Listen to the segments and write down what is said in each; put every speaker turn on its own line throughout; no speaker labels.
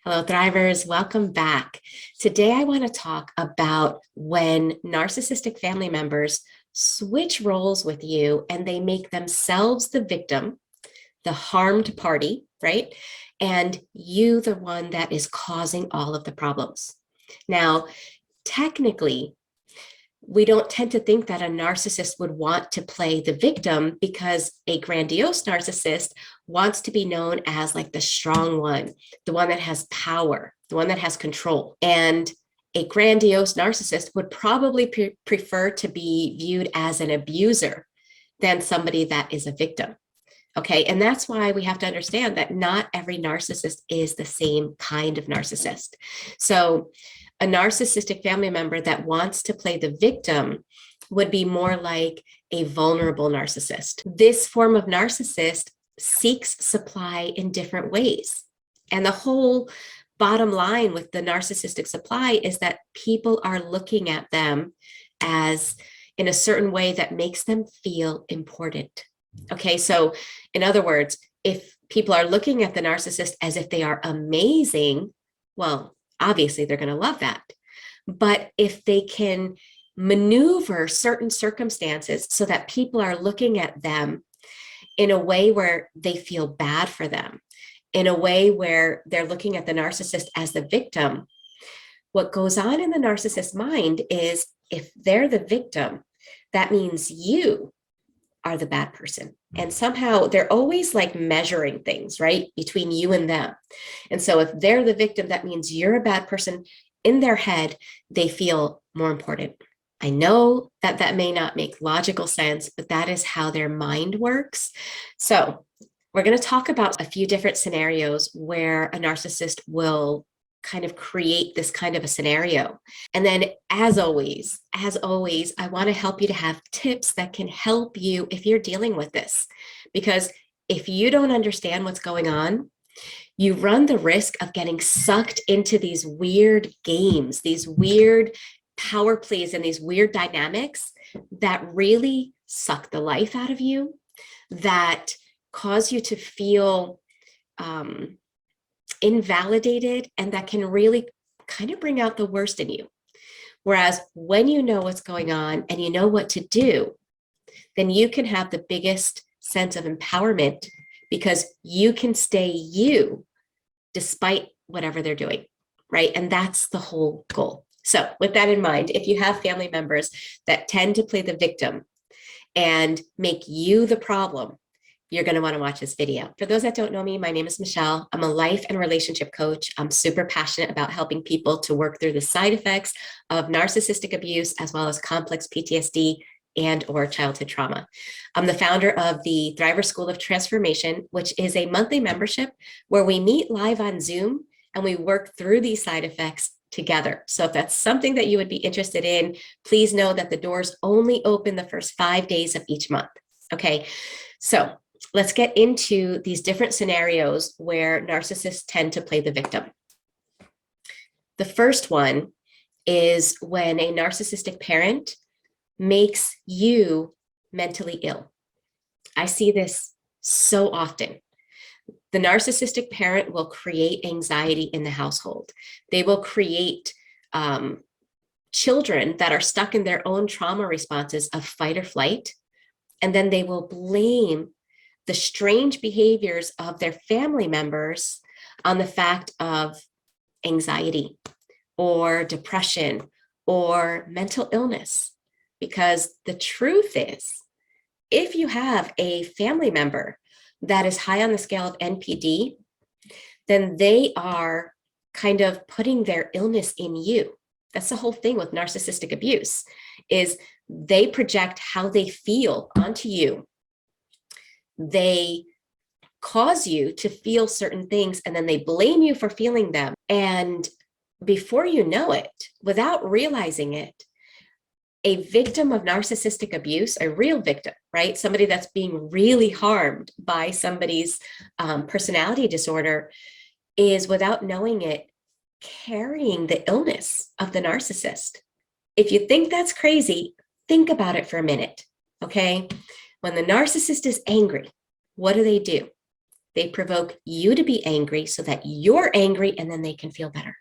Hello, Thrivers. Welcome back. Today, I want to talk about when narcissistic family members switch roles with you and they make themselves the victim, the harmed party, right? And you, the one that is causing all of the problems. Now, technically, we don't tend to think that a narcissist would want to play the victim because a grandiose narcissist wants to be known as like the strong one, the one that has power, the one that has control. And a grandiose narcissist would probably prefer to be viewed as an abuser than somebody that is a victim. Okay. And that's why we have to understand that not every narcissist is the same kind of narcissist. So a narcissistic family member that wants to play the victim would be more like a vulnerable narcissist. This form of narcissist seeks supply in different ways. And the whole bottom line with the narcissistic supply is that people are looking at them as in a certain way that makes them feel important. Okay, so in other words, if people are looking at the narcissist as if they are amazing, well, obviously they're going to love that. But if they can maneuver certain circumstances so that people are looking at them in a way where they feel bad for them, in a way where they're looking at the narcissist as the victim, what goes on in the narcissist's mind is if they're the victim, that means you are the bad person. And somehow they're always like measuring things, right, between you and them. And so if they're the victim, that means you're a bad person. In their head, they feel more important. I know that that may not make logical sense, but that is how their mind works. So we're going to talk about a few different scenarios where a narcissist will kind of create this kind of a scenario. And then as always, I want to help you to have tips that can help you if you're dealing with this. Because if you don't understand what's going on, you run the risk of getting sucked into these weird games, these weird power plays, and these weird dynamics that really suck the life out of you, that cause you to feel invalidated, and that can really kind of bring out the worst in you. Whereas when you know what's going on and you know what to do, then you can have the biggest sense of empowerment because you can stay you despite whatever they're doing, right? And that's the whole goal. So with that in mind, if you have family members that tend to play the victim and make you the problem, you're going to want to watch this video. For those that don't know me, my name is Michele. I'm a life and relationship coach. I'm super passionate about helping people to work through the side effects of narcissistic abuse, as well as complex PTSD and or childhood trauma. I'm the founder of the Thriver School of Transformation, which is a monthly membership where we meet live on Zoom and we work through these side effects together. So if that's something that you would be interested in, please know that the doors only open the first 5 days of each month. Okay, so let's get into these different scenarios where narcissists tend to play the victim. The first one is when a narcissistic parent makes you mentally ill. I see this so often. The narcissistic parent will create anxiety in the household. They will create children that are stuck in their own trauma responses of fight or flight, and then they will blame the strange behaviors of their family members on the fact of anxiety or depression or mental illness. Because the truth is, if you have a family member that is high on the scale of NPD, then they are kind of putting their illness in you. That's the whole thing with narcissistic abuse, is they project how they feel onto you. They cause you to feel certain things, and then they blame you for feeling them. And before you know it, without realizing it, a victim of narcissistic abuse, a real victim, right? Somebody that's being really harmed by somebody's personality disorder is, without knowing it, carrying the illness of the narcissist. If you think that's crazy, think about it for a minute, okay? When the narcissist is angry, what do? They provoke you to be angry so that you're angry and then they can feel better.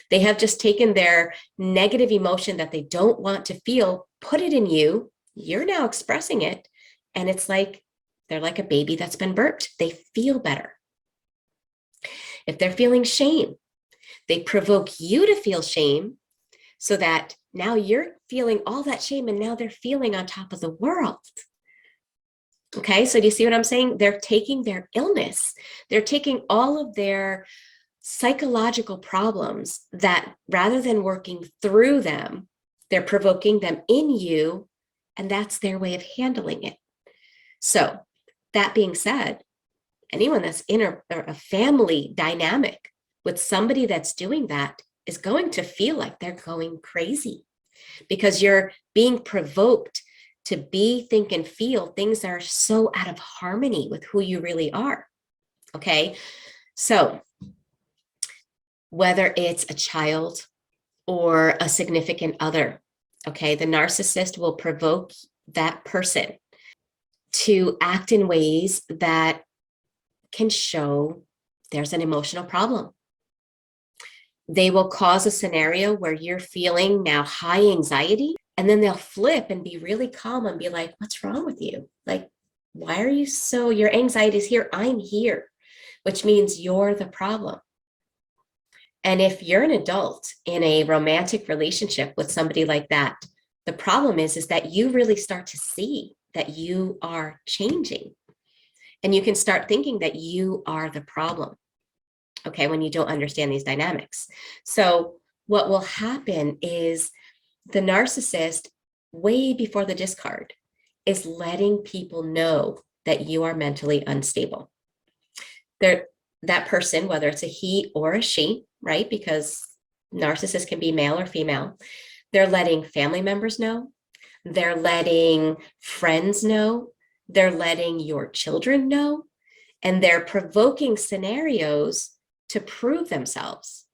They have just taken their negative emotion that they don't want to feel, put it in you. You're now expressing it. And it's like they're like a baby that's been burped. They feel better. If they're feeling shame, they provoke you to feel shame so that now you're feeling all that shame and now they're feeling on top of the world. Okay, so do you see what I'm saying? They're taking their illness, they're taking all of their psychological problems that rather than working through them, they're provoking them in you, and that's their way of handling it. So that being said, anyone that's in a family dynamic with somebody that's doing that is going to feel like they're going crazy because you're being provoked to be, think, and feel things that are so out of harmony with who you really are. Okay, so whether it's a child or a significant other, okay, the narcissist will provoke that person to act in ways that can show there's an emotional problem. They will cause a scenario where you're feeling now high anxiety, and then they'll flip and be really calm and be like, what's wrong with you? Like, why are you so, your anxiety is here, I'm here, which means you're the problem. And if you're an adult in a romantic relationship with somebody like that, the problem is that you really start to see that you are changing. And you can start thinking that you are the problem, okay, when you don't understand these dynamics. So what will happen is the narcissist, way before the discard, is letting people know that you are mentally unstable. That person, whether it's a he or a she, right? Because narcissists can be male or female. They're letting family members know. They're letting friends know. They're letting your children know. And they're provoking scenarios to prove themselves.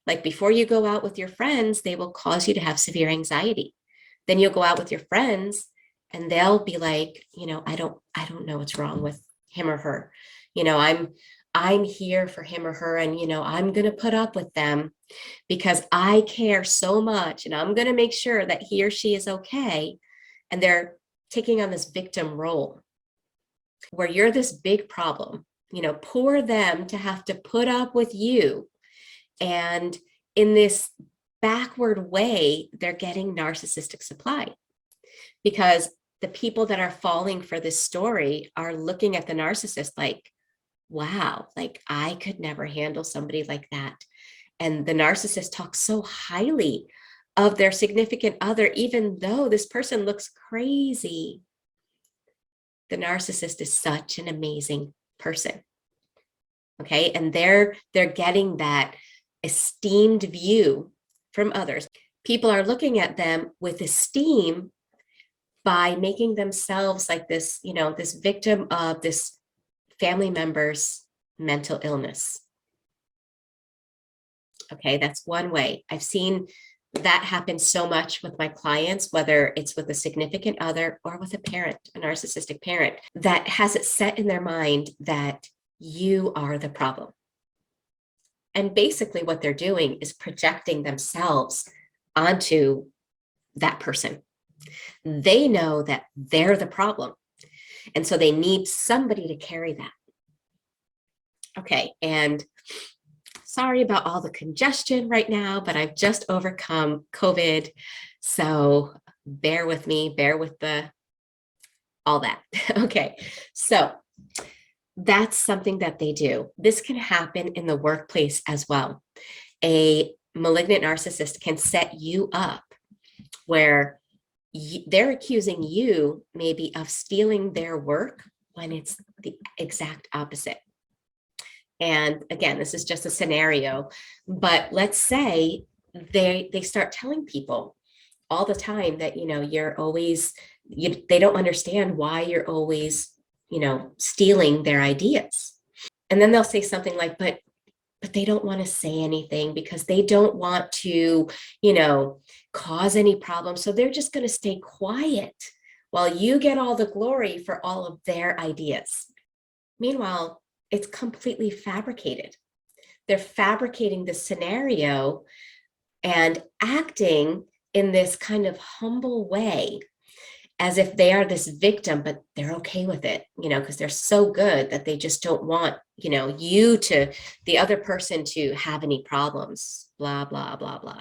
Like before you go out with your friends, they will cause you to have severe anxiety. Then you'll go out with your friends and they'll be like, I don't know what's wrong with him or her. I'm here for him or her, and I'm going to put up with them because I care so much, and I'm going to make sure that he or she is okay. And they're taking on this victim role where you're this big problem, poor them to have to put up with you. And in this backward way, they're getting narcissistic supply because the people that are falling for this story are looking at the narcissist like, wow, like I could never handle somebody like that. And the narcissist talks so highly of their significant other, even though this person looks crazy. The narcissist is such an amazing person. Okay, and they're getting that esteemed view from others. People are looking at them with esteem by making themselves like this, this victim of this family member's mental illness. Okay, that's one way. I've seen that happen so much with my clients, whether it's with a significant other or with a parent, a narcissistic parent, that has it set in their mind that you are the problem. And basically what they're doing is projecting themselves onto that person. They know that they're the problem. And so they need somebody to carry that. Okay, and sorry about all the congestion right now, but I've just overcome COVID. So bear with me, bear with all that. Okay, so that's something that they do. This can happen in the workplace as well. A malignant narcissist can set you up where they're accusing you maybe of stealing their work when it's the exact opposite. And again, this is just a scenario, but let's say they start telling people all the time that, you're always, they don't understand why you're always, stealing their ideas. And then they'll say something like, but they don't want to say anything because they don't want to, cause any problems. So they're just going to stay quiet while you get all the glory for all of their ideas. Meanwhile, it's completely fabricated. They're fabricating the scenario and acting in this kind of humble way as if they are this victim, but they're okay with it, because they're so good that they just don't want, the other person to have any problems, blah, blah, blah, blah.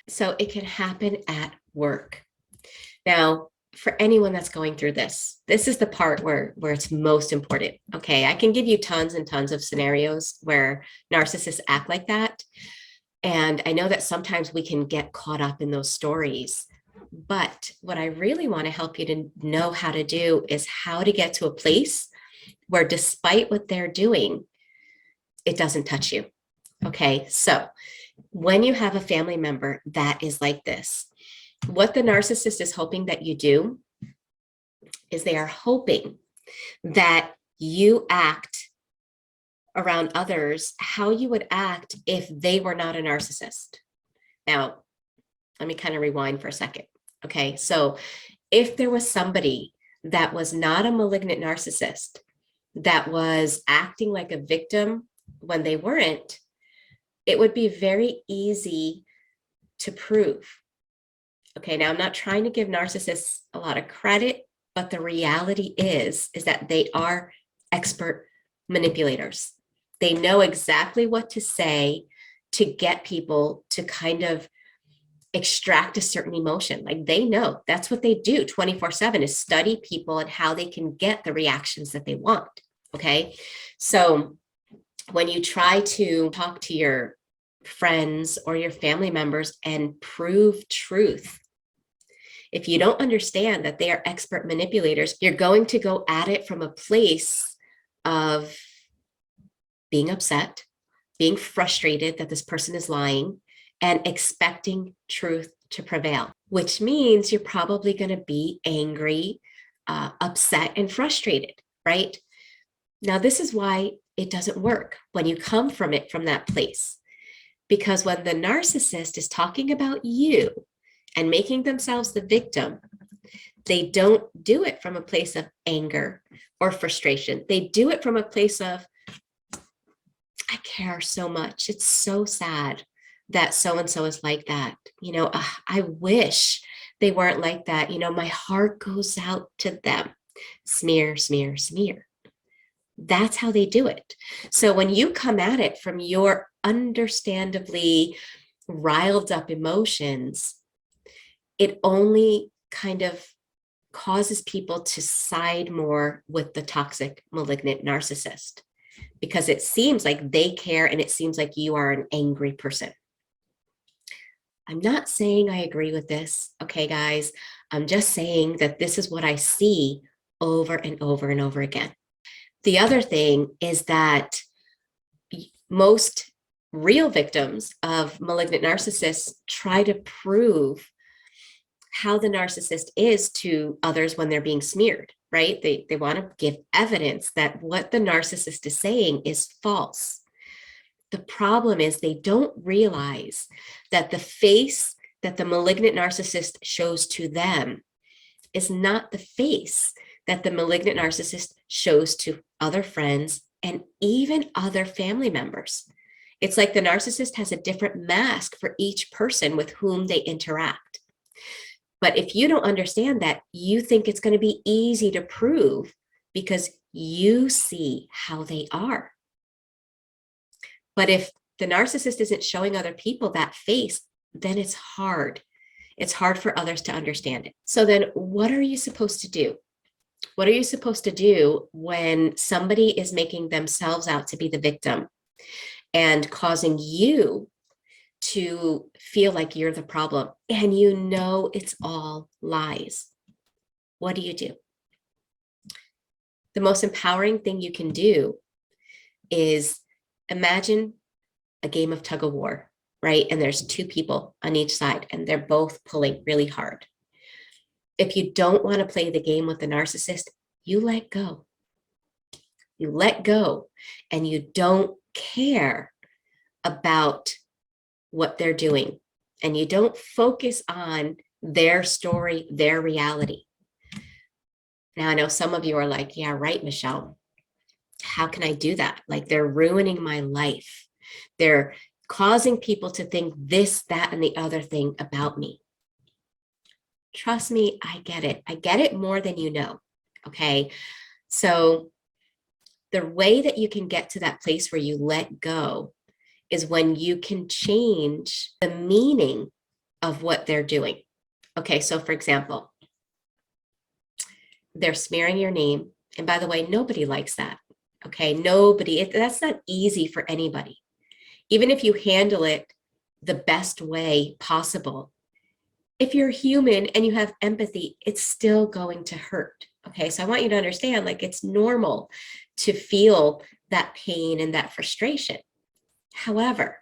So it can happen at work. Now, for anyone that's going through this is the part where it's most important. Okay, I can give you tons and tons of scenarios where narcissists act like that. And I know that sometimes we can get caught up in those stories. But what I really want to help you to know how to do is how to get to a place where, despite what they're doing, it doesn't touch you. Okay, so when you have a family member that is like this, what the narcissist is hoping that you do is they are hoping that you act around others how you would act if they were not a narcissist. Now, let me kind of rewind for a second. Okay, so if there was somebody that was not a malignant narcissist, that was acting like a victim when they weren't, it would be very easy to prove. Okay, now I'm not trying to give narcissists a lot of credit, but the reality is that they are expert manipulators. They know exactly what to say to get people to kind of extract a certain emotion. Like, they know that's what they do 24/7, is study people and how they can get the reactions that they want. Okay, so when you try to talk to your friends or your family members and prove truth, if you don't understand that they are expert manipulators, you're going to go at it from a place of being upset, being frustrated that this person is lying, and expecting truth to prevail, which means you're probably going to be angry, upset, and frustrated, right? Now, this is why it doesn't work when you come from that place. Because when the narcissist is talking about you and making themselves the victim, they don't do it from a place of anger or frustration. They do it from a place of, I care so much. It's so sad that so-and-so is like that. I wish they weren't like that. My heart goes out to them. Smear, smear, smear. That's how they do it. So when you come at it from your understandably riled up emotions, it only kind of causes people to side more with the toxic, malignant narcissist, because it seems like they care and it seems like you are an angry person. I'm not saying I agree with this, okay, guys? I'm just saying that this is what I see over and over and over again. The other thing is that most real victims of malignant narcissists try to prove how the narcissist is to others when they're being smeared, right? They want to give evidence that what the narcissist is saying is false. The problem is they don't realize that the face that the malignant narcissist shows to them is not the face that the malignant narcissist shows to other friends and even other family members. It's like the narcissist has a different mask for each person with whom they interact. But if you don't understand that, you think it's going to be easy to prove because you see how they are. But if the narcissist isn't showing other people that face, then it's hard. It's hard for others to understand it. So then what are you supposed to do? What are you supposed to do when somebody is making themselves out to be the victim and causing you to feel like you're the problem and you know it's all lies? What do? The most empowering thing you can do is imagine a game of tug of war, right? And there's two people on each side and they're both pulling really hard. If you don't want to play the game with the narcissist, you let go. You let go and you don't care about what they're doing. And you don't focus on their story, their reality. Now, I know some of you are like, yeah, right, Michele. How can I do that? Like, they're ruining my life. They're causing people to think this, that, and the other thing about me. Trust me, I get it. I get it more than you know. Okay. So the way that you can get to that place where you let go is when you can change the meaning of what they're doing. Okay. So for example, they're smearing your name. And by the way, nobody likes that. Okay. Nobody, that's not easy for anybody. Even if you handle it the best way possible, if you're human and you have empathy, it's still going to hurt. Okay. So I want you to understand, like, it's normal to feel that pain and that frustration. However,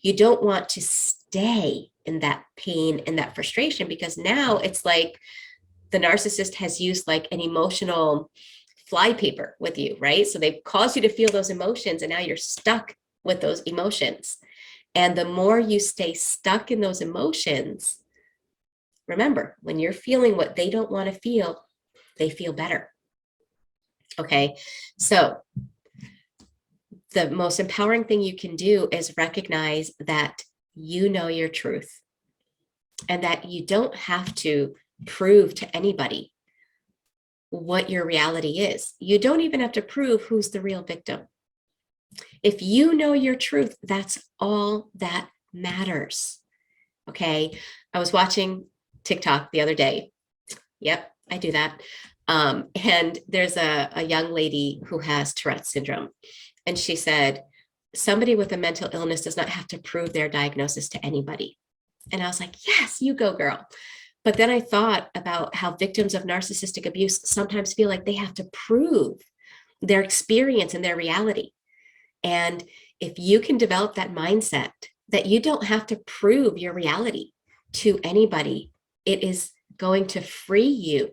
you don't want to stay in that pain and that frustration, because now it's like the narcissist has used like an emotional flypaper with you, right? So they've caused you to feel those emotions, and now you're stuck with those emotions. And the more you stay stuck in those emotions, remember, when you're feeling what they don't want to feel, they feel better. Okay. So the most empowering thing you can do is recognize that you know your truth and that you don't have to prove to anybody what your reality is. You don't even have to prove who's the real victim. If you know your truth, that's all that matters. Okay. I was watching TikTok the other day. Yep, I do that. And there's a young lady who has Tourette's syndrome. And she said, somebody with a mental illness does not have to prove their diagnosis to anybody. And I was like, yes, you go, girl. But then I thought about how victims of narcissistic abuse sometimes feel like they have to prove their experience and their reality. And if you can develop that mindset that you don't have to prove your reality to anybody, it is going to free you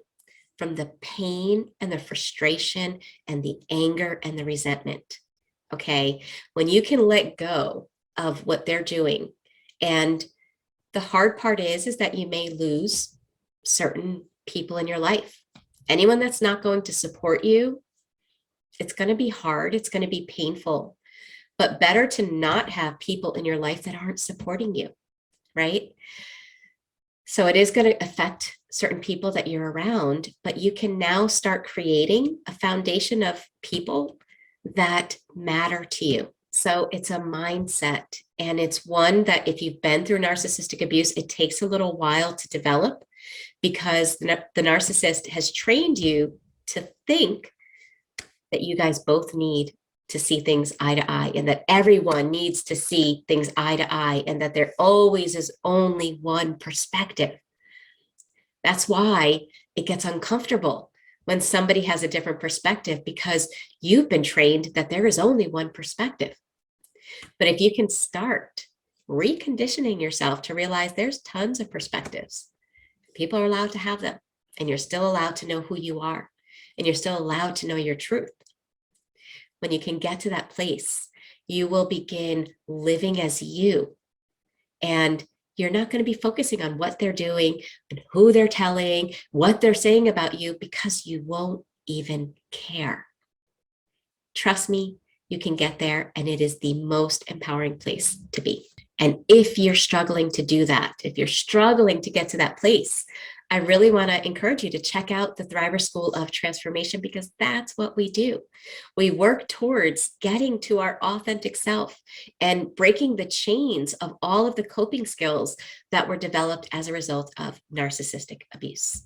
from the pain and the frustration and the anger and the resentment. Okay. When you can let go of what they're doing. And the hard part is that you may lose certain people in your life. Anyone that's not going to support you, it's going to be hard. It's going to be painful, but better to not have people in your life that aren't supporting you. Right. So it is going to affect certain people that you're around, but you can now start creating a foundation of people that matter to you. So it's a mindset, and it's one that if you've been through narcissistic abuse, it takes a little while to develop, because the narcissist has trained you to think that you guys both need to see things eye to eye, and that everyone needs to see things eye to eye, and that there always is only one perspective. That's why it gets uncomfortable when somebody has a different perspective, because you've been trained that there is only one perspective. But if you can start reconditioning yourself to realize there's tons of perspectives, people are allowed to have them, and you're still allowed to know who you are, and you're still allowed to know your truth. When you can get to that place, you will begin living as you, and you're not going to be focusing on what they're doing and who they're telling, what they're saying about you, because you won't even care. Trust me, you can get there, and it is the most empowering place to be. And if you're struggling to do that, if you're struggling to get to that place, I really want to encourage you to check out the Thriver School of Transformation, because that's what we do. We work towards getting to our authentic self and breaking the chains of all of the coping skills that were developed as a result of narcissistic abuse.